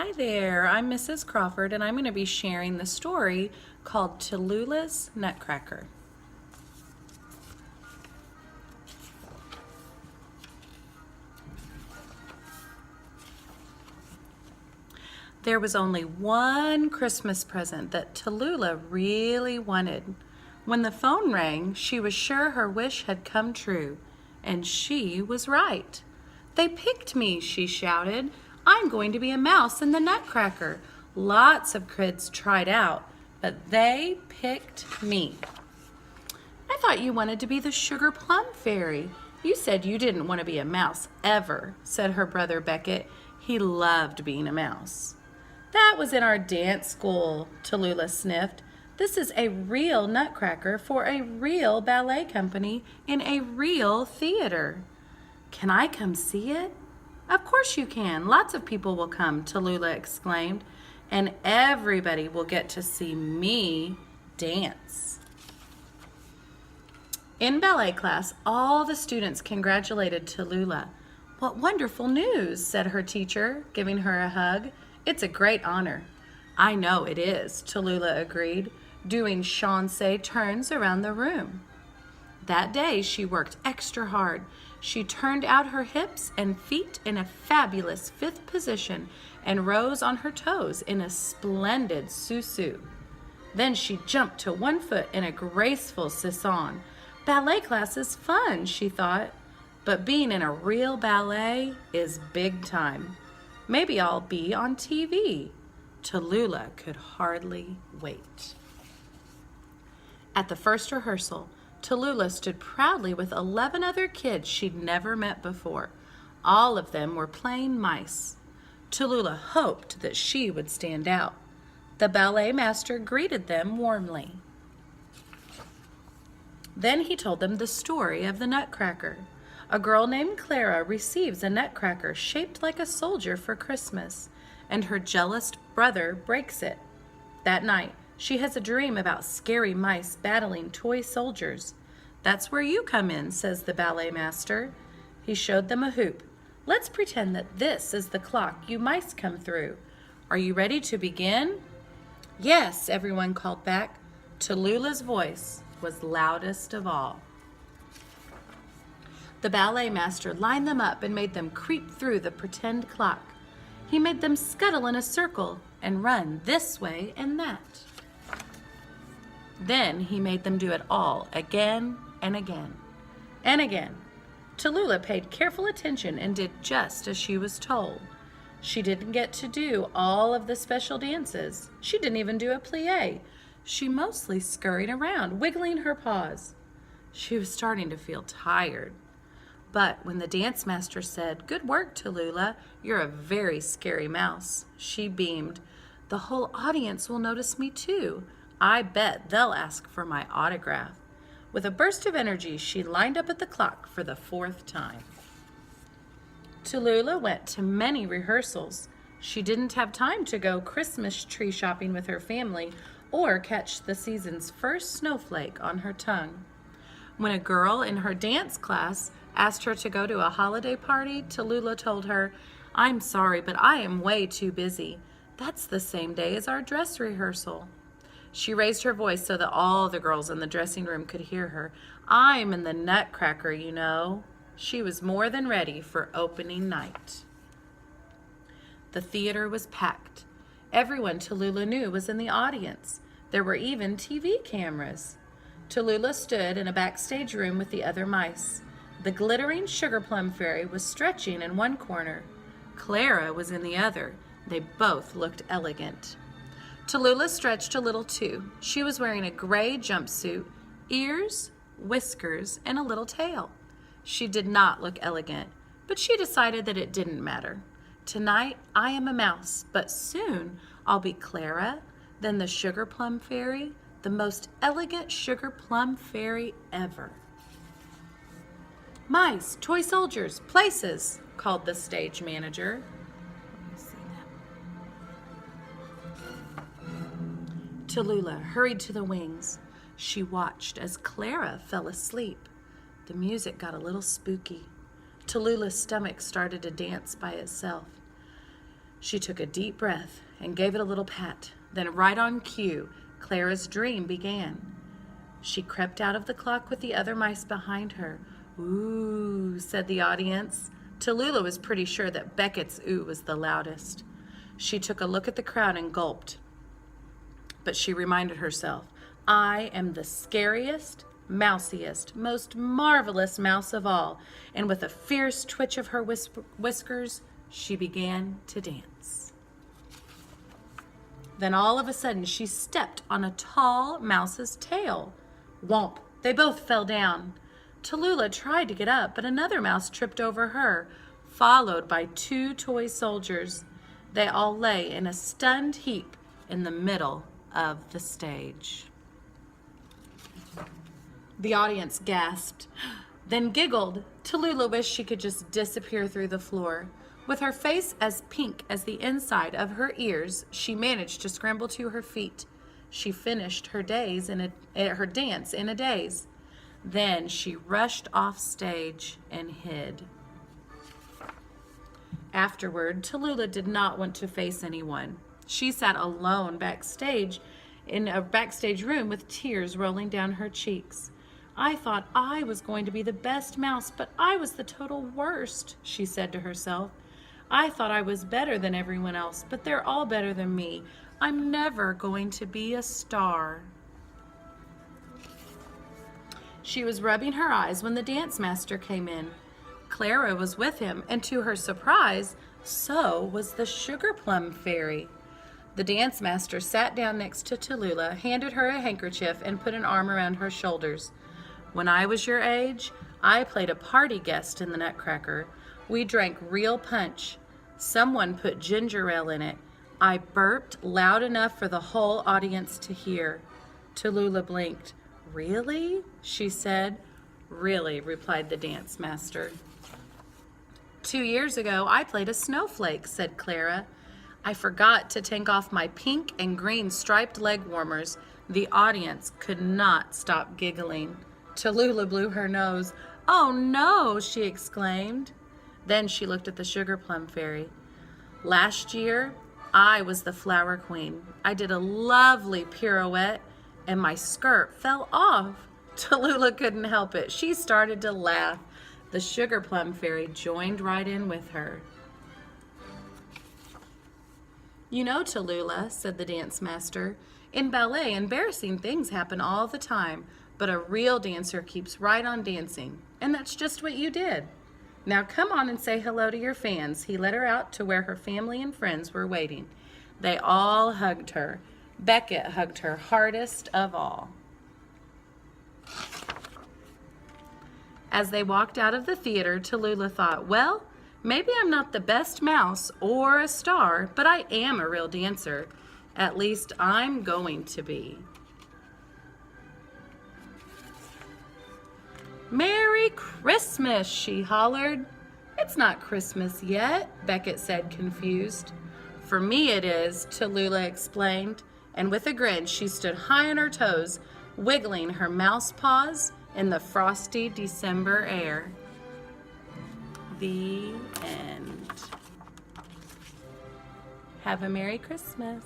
Hi there, I'm Mrs. Crawford and I'm going to be sharing the story called Tallulah's Nutcracker. There was only one Christmas present that Tallulah really wanted. When the phone rang, she was sure her wish had come true, and she was right. "They picked me," she shouted. "I'm going to be a mouse in the Nutcracker. Lots of kids tried out, but they picked me." "I thought you wanted to be the Sugar Plum Fairy. You said you didn't want to be a mouse ever," said her brother Beckett. He loved being a mouse. "That was in our dance school," Tallulah sniffed. "This is a real Nutcracker for a real ballet company in a real theater." "Can I come see it?" "Of course you can. Lots of people will come," Tallulah exclaimed, "and everybody will get to see me dance." In ballet class, all the students congratulated Tallulah. "What wonderful news," said her teacher, giving her a hug. "It's a great honor." "I know it is," Tallulah agreed, doing chancé turns around the room. That day she worked extra hard. She turned out her hips and feet in a fabulous fifth position and rose on her toes in a splendid sous-sus. Then she jumped to one foot in a graceful sisson. Ballet class is fun, she thought, but being in a real ballet is big time. Maybe I'll be on TV. Tallulah could hardly wait. At the first rehearsal, Tallulah stood proudly with 11 other kids she'd never met before. All of them were playing mice. Tallulah hoped that she would stand out. The ballet master greeted them warmly. Then he told them the story of the Nutcracker. A girl named Clara receives a nutcracker shaped like a soldier for Christmas, and her jealous brother breaks it. That night, she has a dream about scary mice battling toy soldiers. "That's where you come in," says the ballet master. He showed them a hoop. "Let's pretend that this is the clock you mice come through. Are you ready to begin?" "Yes," everyone called back. Tallulah's voice was loudest of all. The ballet master lined them up and made them creep through the pretend clock. He made them scuttle in a circle and run this way and that. Then he made them do it all again and again and again. Tallulah paid careful attention and did just as she was told. She didn't get to do all of the special dances. She didn't even do a plie. She mostly scurried around, wiggling her paws. She was starting to feel tired. But when the dance master said, "Good work, Tallulah, you're a very scary mouse," she beamed. "The whole audience will notice me too. I bet they'll ask for my autograph." With a burst of energy, she lined up at the clock for the 4th time. Tallulah went to many rehearsals. She didn't have time to go Christmas tree shopping with her family or catch the season's first snowflake on her tongue. When a girl in her dance class asked her to go to a holiday party, Tallulah told her, "I'm sorry, but I am way too busy. That's the same day as our dress rehearsal." She raised her voice so that all the girls in the dressing room could hear her. "I'm in the Nutcracker, you know." She was more than ready for opening night. The theater was packed. Everyone Tallulah knew was in the audience. There were even TV cameras. Tallulah stood in a backstage room with the other mice. The glittering Sugar Plum Fairy was stretching in one corner. Clara was in the other. They both looked elegant. Tallulah stretched a little too. She was wearing a gray jumpsuit, ears, whiskers, and a little tail. She did not look elegant, but she decided that it didn't matter. "Tonight I am a mouse, but soon I'll be Clara, then the Sugar Plum Fairy, the most elegant Sugar Plum Fairy ever." "Mice, toy soldiers, places," called the stage manager. Tallulah hurried to the wings. She watched as Clara fell asleep. The music got a little spooky. Tallulah's stomach started to dance by itself. She took a deep breath and gave it a little pat. Then right on cue, Clara's dream began. She crept out of the clock with the other mice behind her. "Ooh," said the audience. Tallulah was pretty sure that Beckett's ooh was the loudest. She took a look at the crowd and gulped. But she reminded herself, "I am the scariest, mousiest, most marvelous mouse of all." And with a fierce twitch of her whiskers, she began to dance. Then all of a sudden, she stepped on a tall mouse's tail. Whomp! They both fell down. Tallulah tried to get up, but another mouse tripped over her, followed by 2 toy soldiers. They all lay in a stunned heap in the middle of the stage. The audience gasped, then giggled. Tallulah wished she could just disappear through the floor. With her face as pink as the inside of her ears, she managed to scramble to her feet. She finished her dance in a daze. Then she rushed off stage and hid. Afterward, Tallulah did not want to face anyone. She sat alone backstage in a backstage room with tears rolling down her cheeks. "I thought I was going to be the best mouse, but I was the total worst," she said to herself. "I thought I was better than everyone else, but they're all better than me. I'm never going to be a star." She was rubbing her eyes when the dance master came in. Clara was with him, and to her surprise, so was the sugar plum fairy. The dance master sat down next to Tallulah, handed her a handkerchief, and put an arm around her shoulders. "When I was your age, I played a party guest in the Nutcracker. We drank real punch. Someone put ginger ale in it. I burped loud enough for the whole audience to hear." Tallulah blinked. "Really?" she said. "Really," replied the dance master. "2 years ago, I played a snowflake," said Clara. "I forgot to take off my pink and green striped leg warmers." The audience could not stop giggling. Tallulah blew her nose. "Oh no," she exclaimed. Then she looked at the sugar plum fairy. "Last year, I was the flower queen. I did a lovely pirouette and my skirt fell off." Tallulah couldn't help it. She started to laugh. The sugar plum fairy joined right in with her. "You know, Tallulah," said the dance master, "in ballet, embarrassing things happen all the time, but a real dancer keeps right on dancing, and that's just what you did. Now come on and say hello to your fans." He led her out to where her family and friends were waiting. They all hugged her. Beckett hugged her hardest of all. As they walked out of the theater, Tallulah thought, "Well, maybe I'm not the best mouse or a star, but I am a real dancer. At least I'm going to be." "Merry Christmas," she hollered. "It's not Christmas yet," Beckett said, confused. "For me it is," Tallulah explained, and with a grin she stood high on her toes, wiggling her mouse paws in the frosty December air. The end. Have a Merry Christmas.